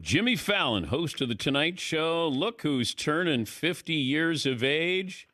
Jimmy Fallon, host of The Tonight Show. Look who's turning 50 years of age.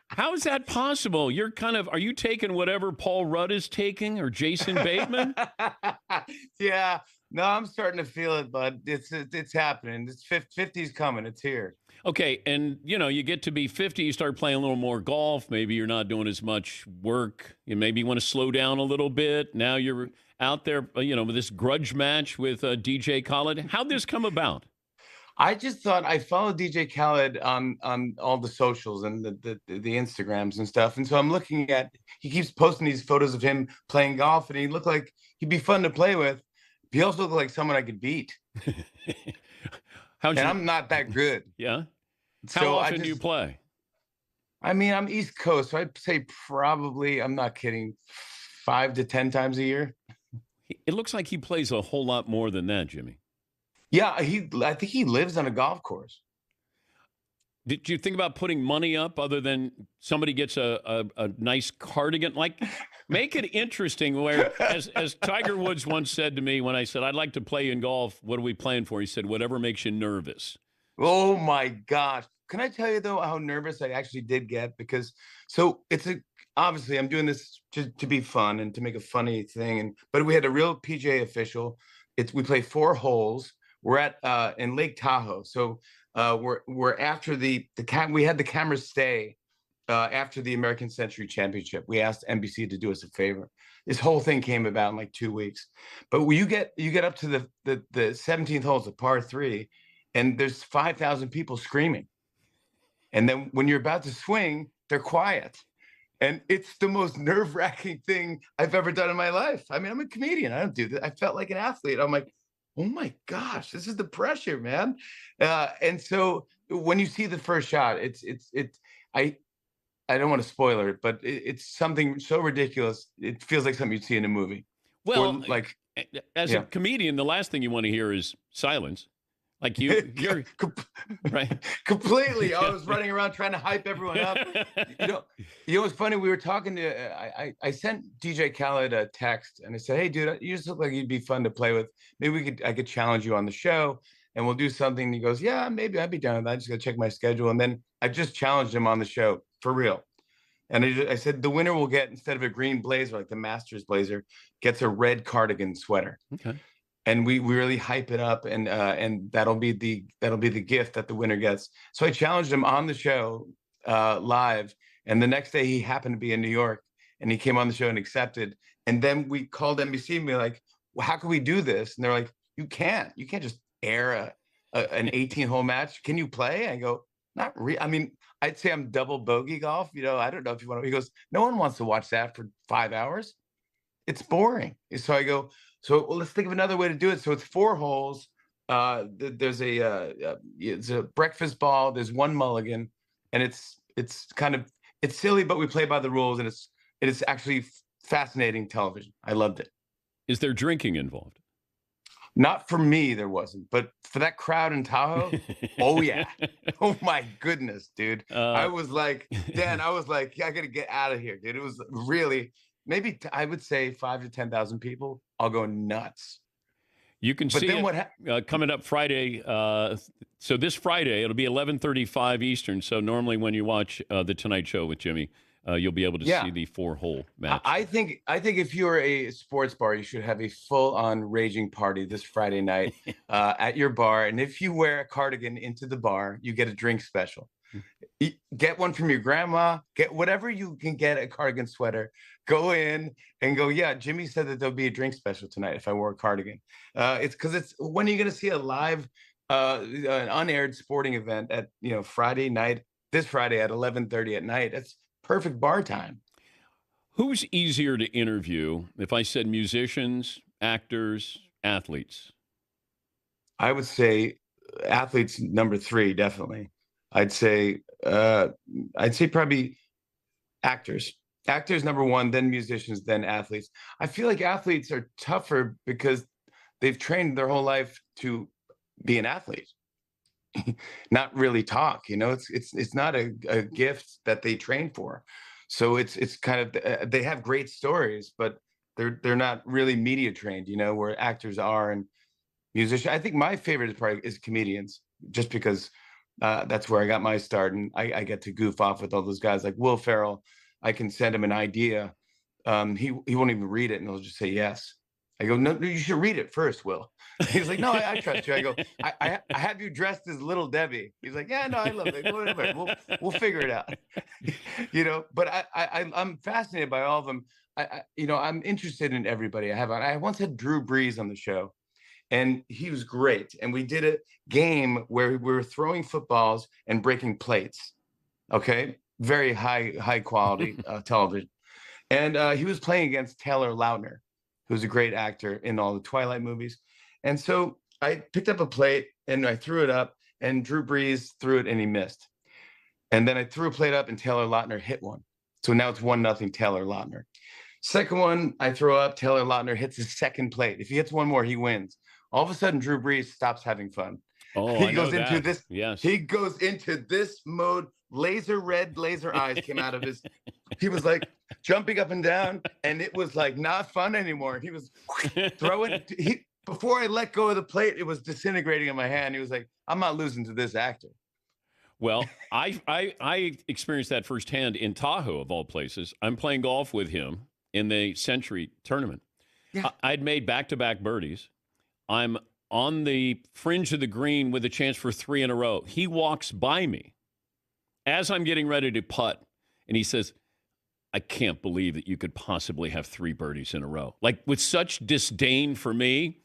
How is that possible? Are you taking whatever Paul Rudd is taking or Jason Bateman? Yeah, no, I'm starting to feel it, bud. It's happening. It's 50's coming. It's here. Okay, and you get to be 50, you start playing a little more golf. Maybe you're not doing as much work. You maybe want to slow down a little bit. Now you're out there, with this grudge match with DJ Khaled. How'd this come about? I just thought I followed DJ Khaled on all the socials and the Instagrams and stuff. And so I'm looking at, he keeps posting these photos of him playing golf, and he looked like he'd be fun to play with. He also looked like someone I could beat. I'm not that good. Yeah. So How often do you play? I mean, I'm East Coast, so I'd say probably, I'm not kidding, 5 to 10 times a year. It looks like he plays a whole lot more than that, Jimmy. Yeah, I think he lives on a golf course. Did you think about putting money up other than somebody gets a nice cardigan? Like, make it interesting where, as Tiger Woods once said to me when I said, I'd like to play in golf, what are we playing for? He said, whatever makes you nervous. Oh, my gosh. Can I tell you, though, how nervous I actually did get? Because, obviously, I'm doing this to be fun and to make a funny thing. But we had a real PGA official. We play 4 holes. We're at in Lake Tahoe, so we're after we had the cameras stay after the American Century Championship. We asked NBC to do us a favor. This whole thing came about in like 2 weeks, but you get up to the 17th hole, it's a par 3, and there's 5,000 people screaming, and then when you're about to swing, they're quiet. And it's the most nerve-wracking thing I've ever done in my life. I mean, I'm a comedian. I don't do that. I felt like an athlete. I'm like, oh my gosh, this is the pressure, man. And so when you see the first shot, I don't want to spoil it, but it's something so ridiculous. It feels like something you'd see in a movie. Well, as a comedian, the last thing you want to hear is silence. Like you're right. Completely. I was running around trying to hype everyone up. What's funny? We were talking to. I sent DJ Khaled a text and I said, "Hey, dude, you just look like you'd be fun to play with. Maybe I could challenge you on the show and we'll do something." And he goes, "Yeah, maybe I'd be down with that. I just gotta check my schedule." And then I just challenged him on the show for real. And I said the winner will get, instead of a green blazer like the Masters blazer, gets a red cardigan sweater. Okay. And we really hype it up, and that'll be the gift that the winner gets. So I challenged him on the show live, and the next day he happened to be in New York, and he came on the show and accepted. And then we called NBC and be like, well, how can we do this? And they're like, you can't just air an 18-hole match. Can you play? I go, not really. I mean, I'd say I'm double bogey golf. I don't know if you want to. He goes, no one wants to watch that for 5 hours. It's boring. So I go, well, let's think of another way to do it. So it's 4 holes. There's it's a breakfast ball. There's 1 mulligan, and it's silly, but we play by the rules, and it's actually fascinating television. I loved it. Is there drinking involved? Not for me, there wasn't, but for that crowd in Tahoe, oh yeah, oh my goodness, dude. I was like, Dan, I gotta get out of here, dude. It was really. Maybe I would say 5 to 10,000 people. I'll go nuts. You can see it coming up Friday. So this Friday, it'll be 11:35 Eastern. So normally when you watch The Tonight Show with Jimmy, you'll be able to see the 4-hole match. I think if you're a sports bar, you should have a full-on raging party this Friday night at your bar. And if you wear a cardigan into the bar, you get a drink special. Get one from your grandma, get whatever you can get, a cardigan sweater, go in and go, yeah, Jimmy said that there'll be a drink special tonight if I wore a cardigan. It's because when are you going to see a live, an unaired sporting event at, Friday night, this Friday at 11:30 at night? That's perfect bar time. Who's easier to interview if I said musicians, actors, athletes? I would say athletes number 3, definitely. I'd say probably actors. Actors number 1, then musicians, then athletes. I feel like athletes are tougher because they've trained their whole life to be an athlete, not really talk. It's not a gift that they train for. So it's kind of, they have great stories, but they're not really media trained. Where actors are, and musician. I think my favorite is comedians, just because that's where I got my start, and I get to goof off with all those guys like Will Ferrell. I can send him an idea. He won't even read it, and he'll just say yes. I go, no, you should read it first, Will. He's like, no, I trust you. I go, I have you dressed as Little Debbie. He's like, yeah, no, I love it. Whatever, we'll figure it out. But I'm fascinated by all of them. I'm interested in everybody. I once had Drew Brees on the show, and he was great. And we did a game where we were throwing footballs and breaking plates. Okay, very high quality television. And he was playing against Taylor Lautner, who's a great actor in all the Twilight movies. And so I picked up a plate and I threw it up, and Drew Brees threw it and he missed. And then I threw a plate up and Taylor Lautner hit one. So now it's 1-0 Taylor Lautner. Second one, I throw up, Taylor Lautner hits his second plate. If he hits one more, he wins. All of a sudden, Drew Brees stops having fun. Oh, he goes into this. Yes. He goes into this mode. Red laser eyes came out of his. He was like jumping up and down, and it was like not fun anymore. He was throwing. Before I let go of the plate, it was disintegrating in my hand. He was like, "I'm not losing to this actor." Well, I experienced that firsthand in Tahoe, of all places. I'm playing golf with him in the Century tournament. Yeah. I'd made back-to-back birdies. I'm on the fringe of the green with a chance for 3 in a row. He walks by me as I'm getting ready to putt, and he says, I can't believe that you could possibly have 3 birdies in a row. Like, with such disdain for me.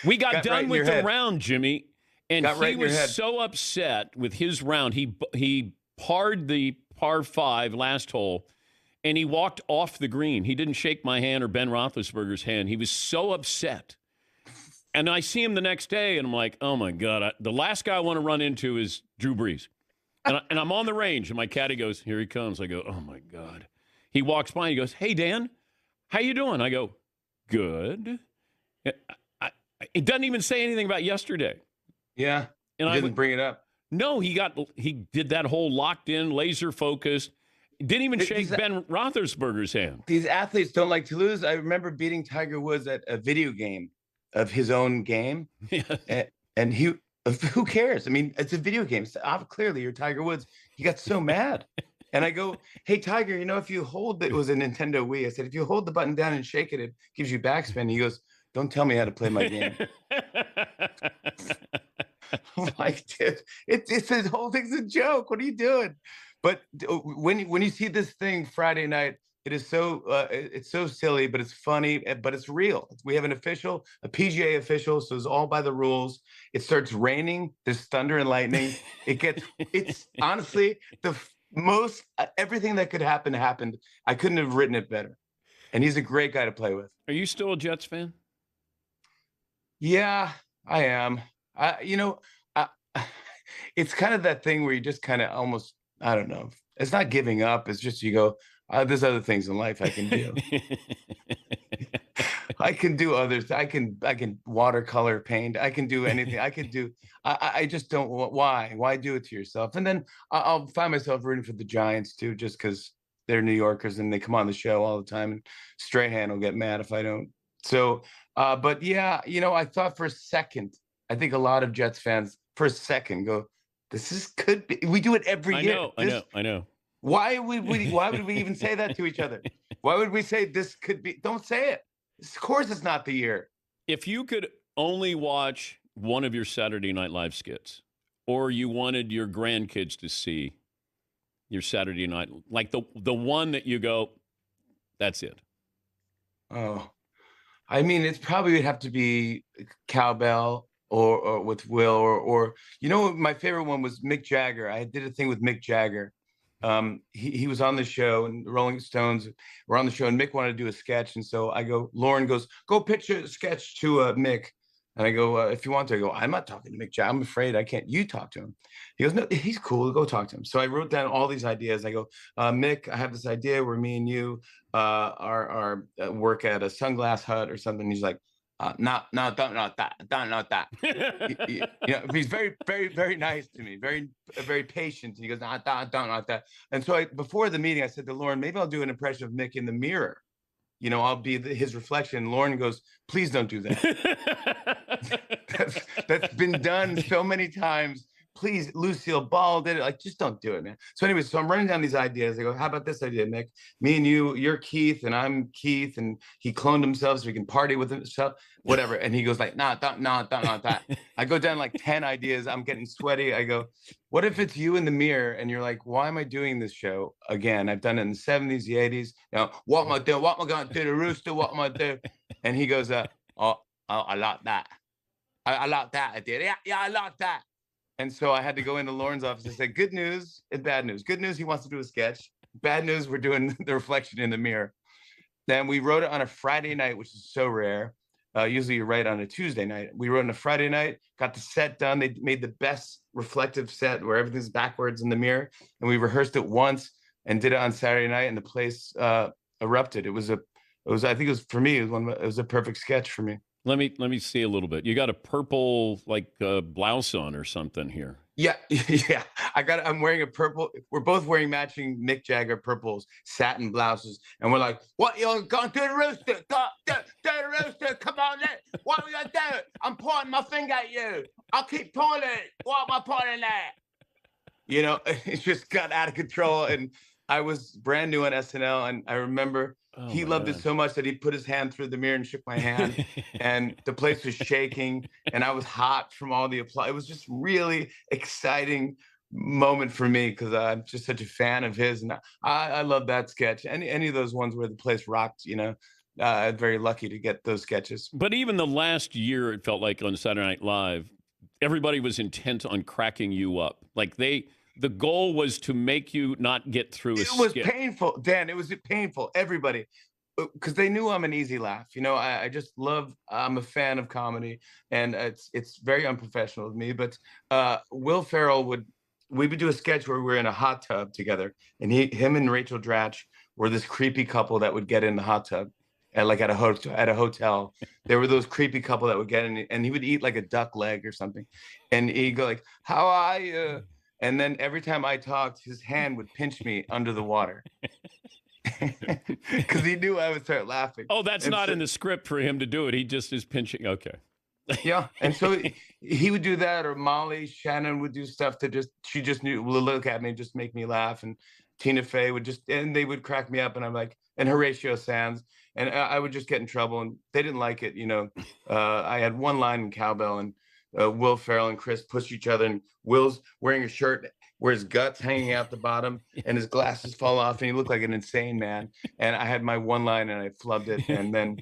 We got done with the round, Jimmy, and he was so upset with his round. He parred the par 5 last hole, and he walked off the green. He didn't shake my hand or Ben Roethlisberger's hand. He was so upset. And I see him the next day, and I'm like, oh, my God. The last guy I want to run into is Drew Brees. And I'm on the range, and my caddy goes, here he comes. I go, oh, my God. He walks by, and he goes, hey, Dan, how you doing? I go, good. It doesn't even say anything about yesterday. Yeah, and I didn't bring it up. No, he did that whole locked in, laser focused. Didn't even shake Ben Roethlisberger's hand. These athletes don't like to lose. I remember beating Tiger Woods at a video game of his own game. Yeah. And who cares? I mean, it's a video game. So clearly, you're Tiger Woods. He got so mad. And I go, hey, Tiger, if you hold it was a Nintendo Wii. I said, if you hold the button down and shake it, it gives you backspin. He goes, don't tell me how to play my game. I'm like, dude, it's this whole thing's a joke. What are you doing? But when you see this thing Friday night, it is it's so silly, but it's funny, but it's real. We have a PGA official, so it's all by the rules. It starts raining. There's thunder and lightning. It's honestly the most everything that could happen happened. I couldn't have written it better. And he's a great guy to play with. Are you still a Jets fan? Yeah, I am. It's kind of that thing where you just kind of almost, I don't know. It's not giving up. It's just you go, there's other things in life I can do. I can do others. I can watercolor paint. I can do anything. I just don't. Why do it to yourself? And then I'll find myself rooting for the Giants too, just because they're New Yorkers and they come on the show all the time. And Strahan will get mad if I don't. So, but yeah, I thought for a second, I think a lot of Jets fans for a second go, could be. We do it every year. I know. Why would we even say that to each other? Why would we say this could be? Don't say it. Of course it's not the year. If you could only watch one of your Saturday Night Live skits, or you wanted your grandkids to see your Saturday night, like the one that you go, that's it. Oh, I mean, it's probably would have to be Cowbell or with Will or my favorite one was Mick Jagger. I did a thing with Mick Jagger. He was on the show, and the Rolling Stones were on the show, and Mick wanted to do a sketch. And so Lauren goes, go pitch a sketch to Mick. And I go, if you want to. I go, I'm not talking to Mick Jagger. I'm afraid I can't. You talk to him. He goes, no, he's cool. Go talk to him. So I wrote down all these ideas. I go, Mick, I have this idea where me and you are work at a sunglass hut or something. He's like, no, don't that. He's very, very, very nice to me, very, very patient. And he goes, don't that. And so before the meeting, I said to Lauren, maybe I'll do an impression of Mick in the mirror. I'll be his reflection. Lauren goes, please don't do that. That's been done so many times. Please, Lucille Ball did it. Like, just don't do it, man. So anyway, so I'm running down these ideas. I go, how about this idea, Nick? Me and you're Keith, and I'm Keith, and he cloned himself so he can party with himself, whatever. And he goes like, nah, not that. I go down like 10 ideas. I'm getting sweaty. I go, what if it's you in the mirror and you're like, why am I doing this show again? I've done it in the 70s, the 80s. What am I doing? What am I going to do? The rooster, what am I doing? And he goes, I like that. I like that idea. Yeah, I like that. And so I had to go into Lauren's office and say, good news and bad news. Good news, he wants to do a sketch. Bad news, we're doing the reflection in the mirror. Then we wrote it on a Friday night, which is so rare. Usually you write on a Tuesday night. We wrote on a Friday night, got the set done. They made the best reflective set where everything's backwards in the mirror. And we rehearsed it once and did it on Saturday night, and the place erupted. I think it was, for me, it was a perfect sketch for me. Let me see a little bit. You got a purple blouse on or something here. Yeah. I'm wearing a purple. We're both wearing matching Mick Jagger purples, satin blouses, and we're like, "What you're going to do the rooster? Go do the rooster! Come on, what are we gonna do? I'm pointing my finger at you. I'll keep pointing. What am I pointing at?" It just got out of control, and I was brand new on SNL, and I remember. He loved it so much that he put his hand through the mirror and shook my hand, and the place was shaking, and I was hot from all the applause. It was just really exciting moment for me because I'm just such a fan of his, and I love that sketch. Any of those ones where the place rocked, I'm very lucky to get those sketches. But even the last year, it felt like on Saturday Night Live, everybody was intent on cracking you up. Like the goal was to make you not get through a skit. It was painful, Dan. It was painful. Everybody, because they knew I'm an easy laugh. I just love. I'm a fan of comedy, and it's very unprofessional of me. But Will Ferrell we would do a sketch where we were in a hot tub together, and him and Rachel Dratch were this creepy couple that would get in the hot tub. At a hotel, there were those creepy couple that would get in, and he would eat like a duck leg or something, and he'd go like, "How are you?" And then every time I talked, his hand would pinch me under the water because he knew I would start laughing. Oh, that's not in the script for him to do it. He just is pinching. Okay. Yeah. And so he would do that, or Molly Shannon would do stuff she just knew, would look at me and just make me laugh. And Tina Fey and they would crack me up. And I'm like, and Horatio Sands. And I would just get in trouble, and they didn't like it. I had one line in Cowbell, and Will Ferrell and Chris push each other, and Will's wearing a shirt where his guts hanging out the bottom and his glasses fall off, and he looked like an insane man. And I had my one line and I flubbed it, and then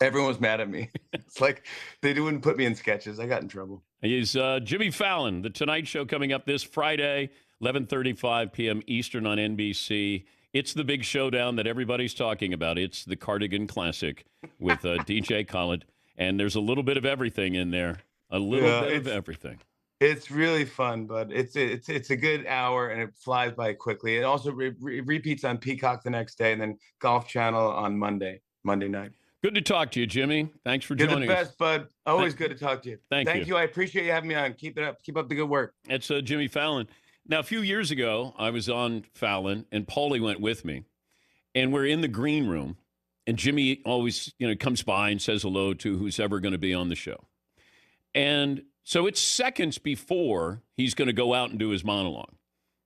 everyone was mad at me. It's like they wouldn't put me in sketches. I got in trouble. He's Jimmy Fallon, The Tonight Show, coming up this Friday, 11:35 p.m. Eastern on NBC. It's the big showdown that everybody's talking about. It's the Cardigan Classic with DJ Khaled, and there's a little bit of everything in there. A little bit of everything. It's really fun, but it's a good hour, and it flies by quickly. It also repeats on Peacock the next day, and then Golf Channel on Monday night. Good to talk to you, Jimmy. Thanks for joining us. You're the best, bud. Always good to talk to you. Thank you. I appreciate you having me on. Keep it up. Keep up the good work. It's Jimmy Fallon. Now, a few years ago, I was on Fallon, and Paulie went with me, and we're in the green room, and Jimmy always, comes by and says hello to who's ever going to be on the show. And so it's seconds before he's going to go out and do his monologue.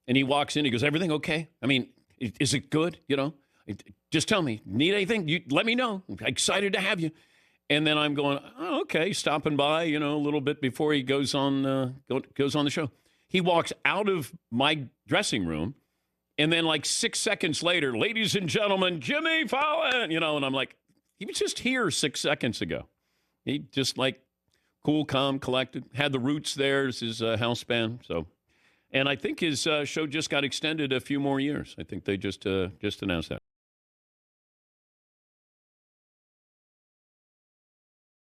And he walks in, he goes, everything okay? I mean, is it good? Just tell me, need anything? You let me know. I'm excited to have you. And then I'm going, oh, okay, stopping by, a little bit before he goes on the show. He walks out of my dressing room, and then like 6 seconds later, ladies and gentlemen, Jimmy Fallon, and I'm like, he was just here 6 seconds ago. He just cool, calm, collected, had the Roots there as his house band. So, and I think his show just got extended a few more years. I think they just announced that.